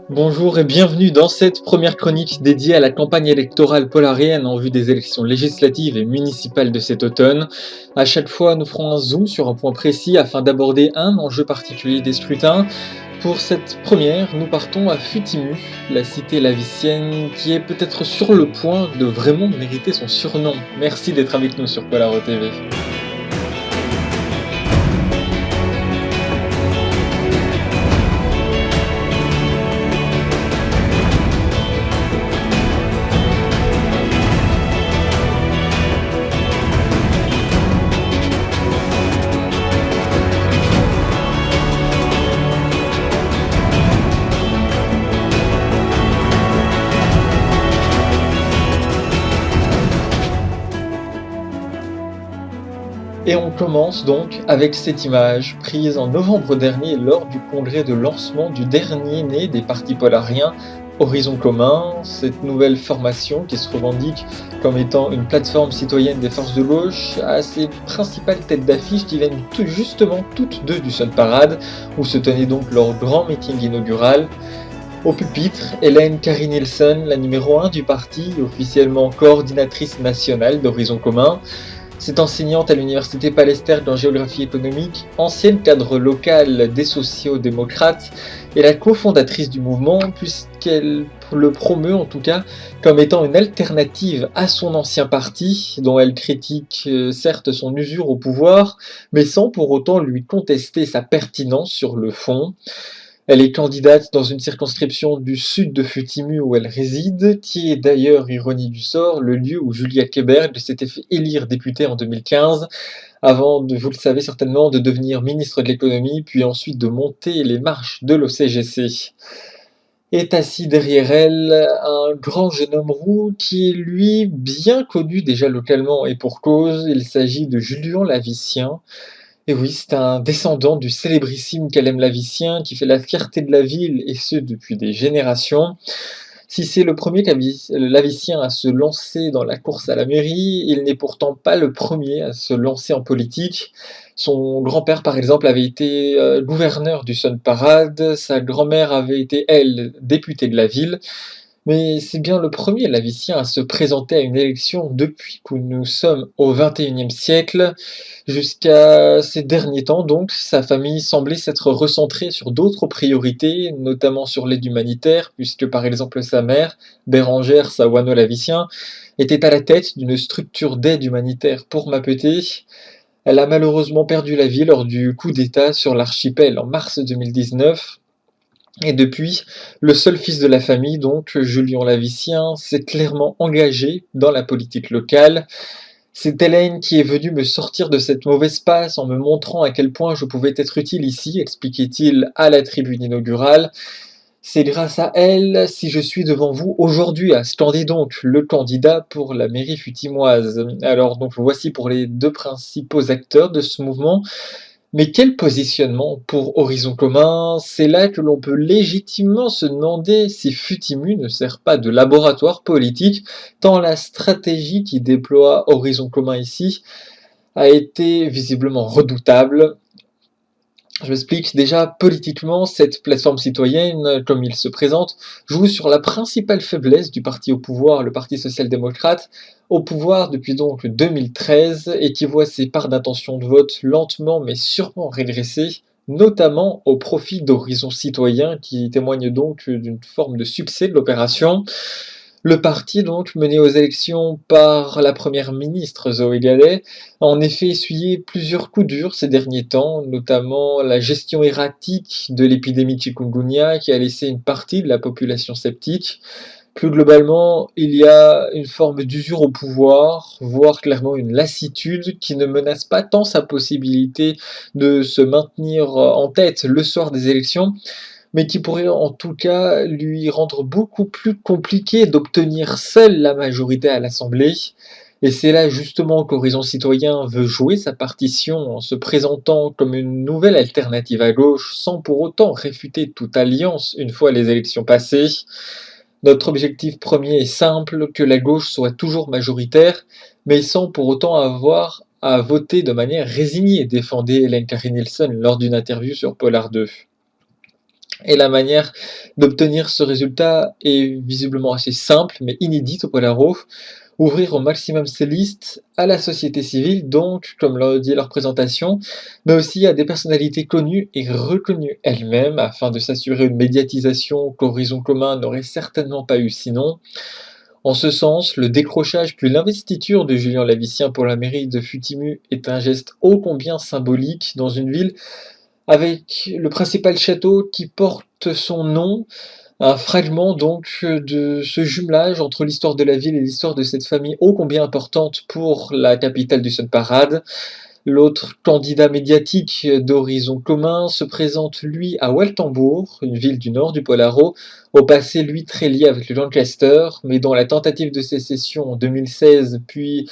Bonjour et bienvenue dans cette première chronique dédiée à la campagne électorale polarienne en vue des élections législatives et municipales de cet automne. À chaque fois, nous ferons un zoom sur un point précis afin d'aborder un enjeu particulier des scrutins. Pour cette première, nous partons à Futimu, la cité lavicienne qui est peut-être sur le point de vraiment mériter son surnom. Merci d'être avec nous sur Polaro TV. Et on commence donc avec cette image prise en novembre dernier lors du congrès de lancement du dernier né des partis polariens, Horizon Commun, cette nouvelle formation qui se revendique comme étant une plateforme citoyenne des forces de gauche, a ses principales têtes d'affiche qui viennent justement toutes deux du Sun Parade, où se tenait donc leur grand meeting inaugural. Au pupitre, Hélène Carrie Nielsen, la numéro 1 du parti, officiellement coordinatrice nationale d'Horizon Commun. Cette enseignante à l'université Palestine en géographie économique, ancienne cadre locale des sociaux-démocrates, est la cofondatrice du mouvement puisqu'elle le promeut en tout cas comme étant une alternative à son ancien parti, dont elle critique certes son usure au pouvoir, mais sans pour autant lui contester sa pertinence sur le fond. Elle est candidate dans une circonscription du sud de Futimu où elle réside, qui est d'ailleurs, ironie du sort, le lieu où Julia Keberg s'était fait élire députée en 2015, avant de, vous le savez certainement, de devenir ministre de l'économie, puis ensuite de monter les marches de l'OCGC. Est assis derrière elle un grand jeune homme roux qui est lui bien connu déjà localement et pour cause, il s'agit de Julien Lavicien. Et oui, c'est un descendant du célébrissime Calem Lavicien qui fait la fierté de la ville, et ce depuis des générations. Si c'est le premier Lavicien à se lancer dans la course à la mairie, il n'est pourtant pas le premier à se lancer en politique. Son grand-père, par exemple, avait été gouverneur du Sun Parade, sa grand-mère avait été, elle, députée de la ville. Mais c'est bien le premier Lavicien à se présenter à une élection depuis que nous sommes au XXIe siècle. Jusqu'à ces derniers temps, donc, sa famille semblait s'être recentrée sur d'autres priorités, notamment sur l'aide humanitaire, puisque par exemple sa mère, Bérangère Sawano-Lavicien, était à la tête d'une structure d'aide humanitaire pour Mapete. Elle a malheureusement perdu la vie lors du coup d'État sur l'archipel en mars 2019. Et depuis, le seul fils de la famille, donc Julien Lavicien, s'est clairement engagé dans la politique locale. C'est Hélène qui est venue me sortir de cette mauvaise passe en me montrant à quel point je pouvais être utile ici, expliquait-il à la tribune inaugurale. C'est grâce à elle si je suis devant vous aujourd'hui à scander donc le candidat pour la mairie futimoise. Alors donc voici pour les deux principaux acteurs de ce mouvement. Mais quel positionnement pour Horizon Commun? C'est là que l'on peut légitimement se demander si Futimu ne sert pas de laboratoire politique, tant la stratégie qui déploie Horizon Commun ici a été visiblement redoutable. Je m'explique, déjà politiquement, cette plateforme citoyenne, comme il se présente, joue sur la principale faiblesse du parti au pouvoir, le Parti social-démocrate, au pouvoir depuis donc 2013 et qui voit ses parts d'intention de vote lentement mais sûrement régresser, notamment au profit d'Horizon Citoyen qui témoigne donc d'une forme de succès de l'opération. Le parti, donc, mené aux élections par la première ministre Zoé Gallet, a en effet essuyé plusieurs coups durs ces derniers temps, notamment la gestion erratique de l'épidémie chikungunya qui a laissé une partie de la population sceptique. Plus globalement, il y a une forme d'usure au pouvoir, voire clairement une lassitude qui ne menace pas tant sa possibilité de se maintenir en tête le soir des élections, mais qui pourrait en tout cas lui rendre beaucoup plus compliqué d'obtenir seul la majorité à l'Assemblée. Et c'est là justement qu'Horizon Citoyen veut jouer sa partition en se présentant comme une nouvelle alternative à gauche, sans pour autant réfuter toute alliance une fois les élections passées. Notre objectif premier est simple, que la gauche soit toujours majoritaire, mais sans pour autant avoir à voter de manière résignée, défendait Hélène Carrie Nielsen lors d'une interview sur Polar 2. Et la manière d'obtenir ce résultat est visiblement assez simple, mais inédite au Polaro. Ouvrir au maximum ces listes à la société civile, donc, comme l'a dit leur présentation, mais aussi à des personnalités connues et reconnues elles-mêmes, afin de s'assurer une médiatisation qu'Horizon Commun n'aurait certainement pas eu sinon. En ce sens, le décrochage puis l'investiture de Julien Lavicien pour la mairie de Futimu est un geste ô combien symbolique dans une ville avec le principal château qui porte son nom, un fragment donc de ce jumelage entre l'histoire de la ville et l'histoire de cette famille ô combien importante pour la capitale du Sun Parade. L'autre candidat médiatique d'Horizon Commun se présente lui à Waltembourg, une ville du nord du Polaro, au passé lui très lié avec le Lancaster, mais dont la tentative de sécession en 2016 puis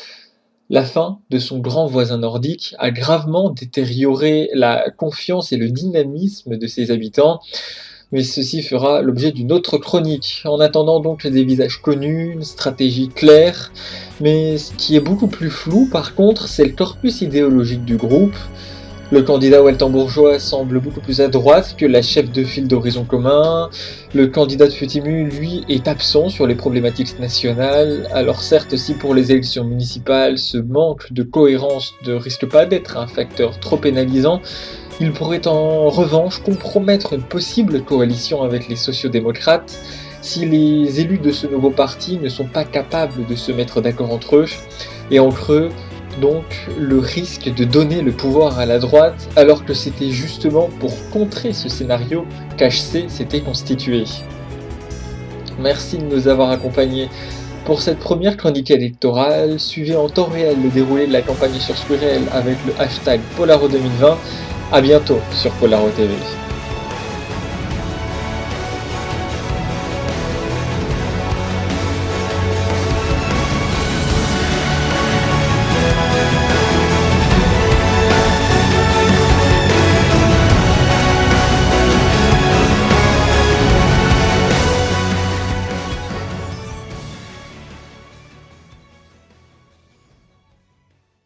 la fin de son grand voisin nordique a gravement détérioré la confiance et le dynamisme de ses habitants, mais ceci fera l'objet d'une autre chronique. En attendant donc des visages connus, une stratégie claire, mais ce qui est beaucoup plus flou par contre, c'est le corpus idéologique du groupe. Le candidat waltembourgeois semble beaucoup plus à droite que la chef de file d'Horizon Commun. Le candidat de Futimu, lui, est absent sur les problématiques nationales. Alors certes, si pour les élections municipales, ce manque de cohérence ne risque pas d'être un facteur trop pénalisant, il pourrait en revanche compromettre une possible coalition avec les sociodémocrates si les élus de ce nouveau parti ne sont pas capables de se mettre d'accord entre eux, et en creux, donc le risque de donner le pouvoir à la droite alors que c'était justement pour contrer ce scénario qu'HC s'était constitué. Merci de nous avoir accompagnés pour cette première chronique électorale. Suivez en temps réel le déroulé de la campagne sur Squirrel avec le hashtag Polaro 2020. A bientôt sur Polaro TV.